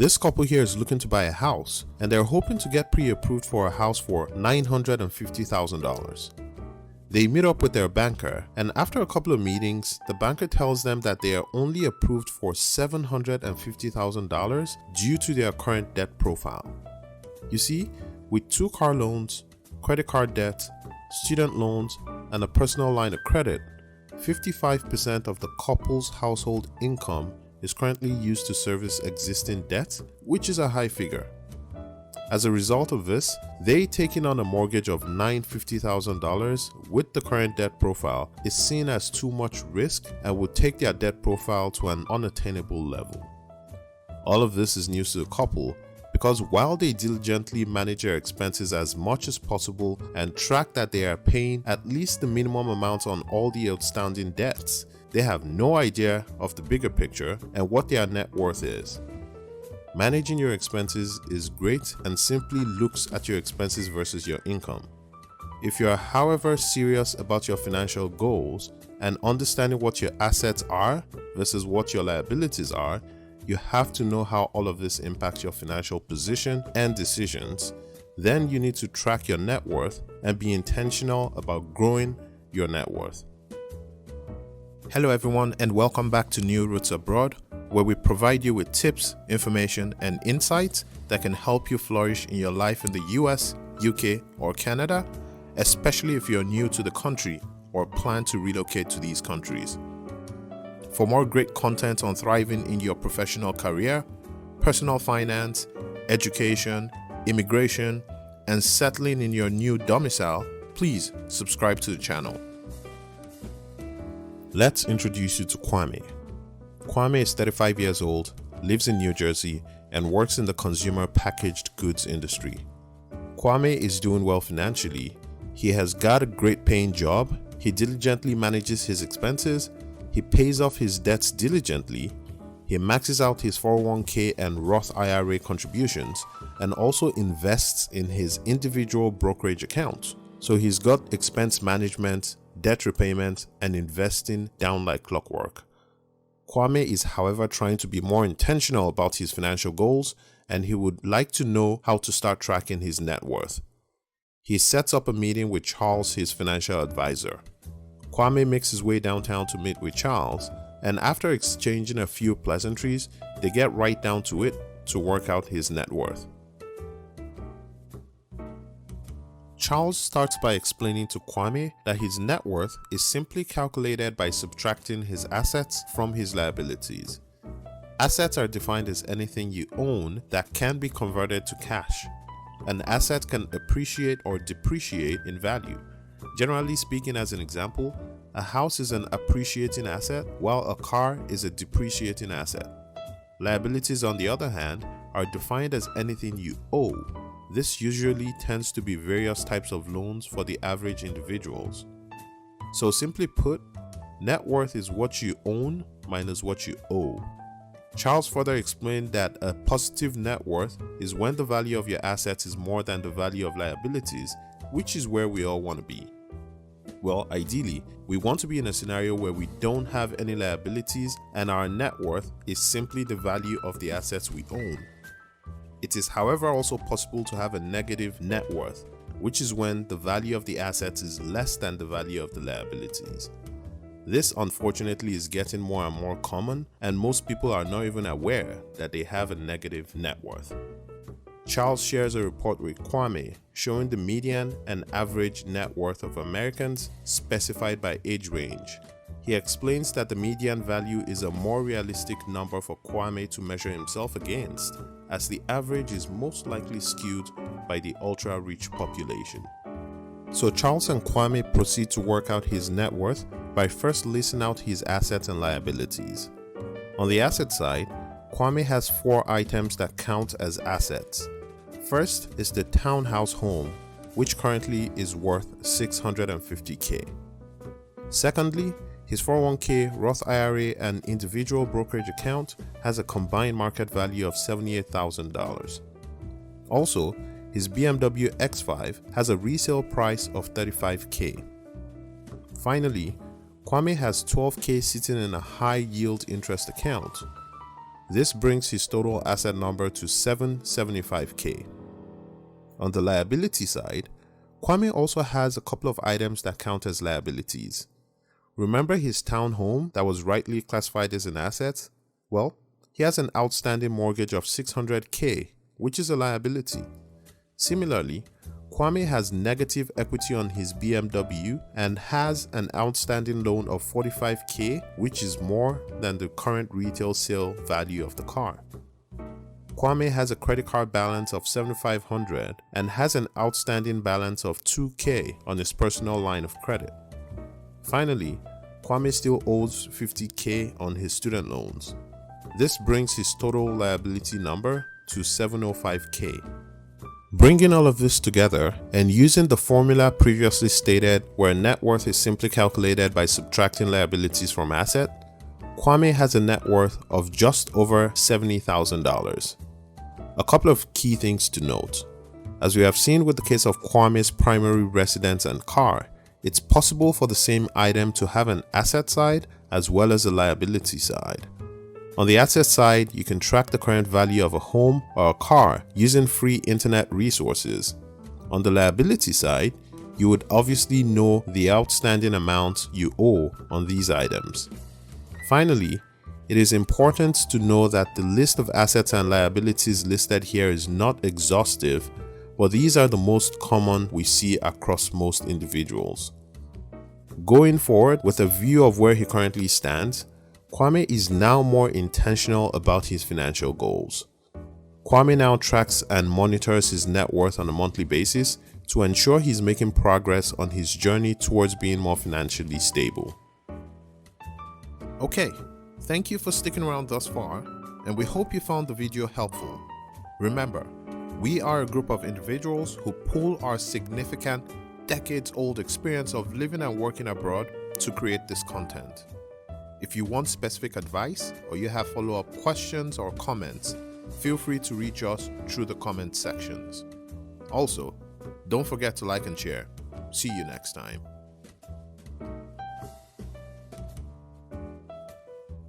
This couple here is looking to buy a house, and they're hoping to get pre-approved for a house for $950,000. They meet up with their banker, and after a couple of meetings, the banker tells them that they are only approved for $750,000 due to their current debt profile. You see, with 2 car loans, credit card debt, student loans, and a personal line of credit, 55% of the couple's household income is currently used to service existing debt, which is a high figure. As a result of this, they taking on a mortgage of $950,000 with the current debt profile is seen as too much risk and would take their debt profile to an unattainable level. All of this is news to the couple because while they diligently manage their expenses as much as possible and track that they are paying at least the minimum amount on all the outstanding debts, they have no idea of the bigger picture and what their net worth is. Managing your expenses is great and simply looks at your expenses versus your income. If you are, however, serious about your financial goals and understanding what your assets are versus what your liabilities are, you have to know how all of this impacts your financial position and decisions. Then you need to track your net worth and be intentional about growing your net worth. Hello everyone, and welcome back to New Roots Abroad, where we provide you with tips, information, and insights that can help you flourish in your life in the US, UK, or Canada, especially if you're new to the country or plan to relocate to these countries. For more great content on thriving in your professional career, personal finance, education, immigration, and settling in your new domicile, please subscribe to the channel. Let's introduce you to Kwame. Kwame is 35 years old, lives in New Jersey, and works in the consumer packaged goods industry. Kwame is doing well financially. He has got a great paying job, he diligently manages his expenses, he pays off his debts diligently, he maxes out his 401k and Roth IRA contributions, and also invests in his individual brokerage account. So he's got expense management, debt repayment, and investing down like clockwork. Kwame is, however, trying to be more intentional about his financial goals, and he would like to know how to start tracking his net worth. He sets up a meeting with Charles, his financial advisor. Kwame makes his way downtown to meet with Charles, and after exchanging a few pleasantries, they get right down to it to work out his net worth. Charles starts by explaining to Kwame that his net worth is simply calculated by subtracting his assets from his liabilities. Assets are defined as anything you own that can be converted to cash. An asset can appreciate or depreciate in value. Generally speaking, as an example, a house is an appreciating asset while a car is a depreciating asset. Liabilities, on the other hand, are defined as anything you owe. This usually tends to be various types of loans for the average individuals. So simply put, net worth is what you own minus what you owe. Charles further explained that a positive net worth is when the value of your assets is more than the value of liabilities, which is where we all want to be. Well, ideally, we want to be in a scenario where we don't have any liabilities and our net worth is simply the value of the assets we own. It is, however, also possible to have a negative net worth, which is when the value of the assets is less than the value of the liabilities. This, unfortunately, is getting more and more common, and most people are not even aware that they have a negative net worth. Charles shares a report with Kwame showing the median and average net worth of Americans specified by age range. He explains that the median value is a more realistic number for Kwame to measure himself against, as the average is most likely skewed by the ultra-rich population. So Charles and Kwame proceed to work out his net worth by first listing out his assets and liabilities. On the asset side, Kwame has 4 items that count as assets. First is the townhouse home, which currently is worth $650K. Secondly, his 401k, Roth IRA, and individual brokerage account has a combined market value of $78,000. Also, his BMW X5 has a resale price of $35K. Finally, Kwame has $12K sitting in a high yield interest account. This brings his total asset number to $775K. On the liability side, Kwame also has a couple of items that count as liabilities. Remember his townhome that was rightly classified as an asset? Well, he has an outstanding mortgage of $600K, which is a liability. Similarly, Kwame has negative equity on his BMW and has an outstanding loan of $45K, which is more than the current retail sale value of the car. Kwame has a credit card balance of $7,500 and has an outstanding balance of $2K on his personal line of credit. Finally, Kwame still owes $50K on his student loans. This brings his total liability number to $705K. Bringing all of this together and using the formula previously stated where net worth is simply calculated by subtracting liabilities from asset, Kwame has a net worth of just over $70,000. A couple of key things to note. As we have seen with the case of Kwame's primary residence and car, it's possible for the same item to have an asset side as well as a liability side. On the asset side, you can track the current value of a home or a car using free internet resources. On the liability side, you would obviously know the outstanding amount you owe on these items. Finally, it is important to know that the list of assets and liabilities listed here is not exhaustive, but these are the most common we see across most individuals. Going forward, with a view of where he currently stands, Kwame is now more intentional about his financial goals. Kwame now tracks and monitors his net worth on a monthly basis to ensure he's making progress on his journey towards being more financially stable. Okay, thank you for sticking around thus far, and we hope you found the video helpful. Remember, we are a group of individuals who pool our significant, decades-old experience of living and working abroad to create this content. If you want specific advice or you have follow-up questions or comments, feel free to reach us through the comment sections. Also, don't forget to like and share. See you next time.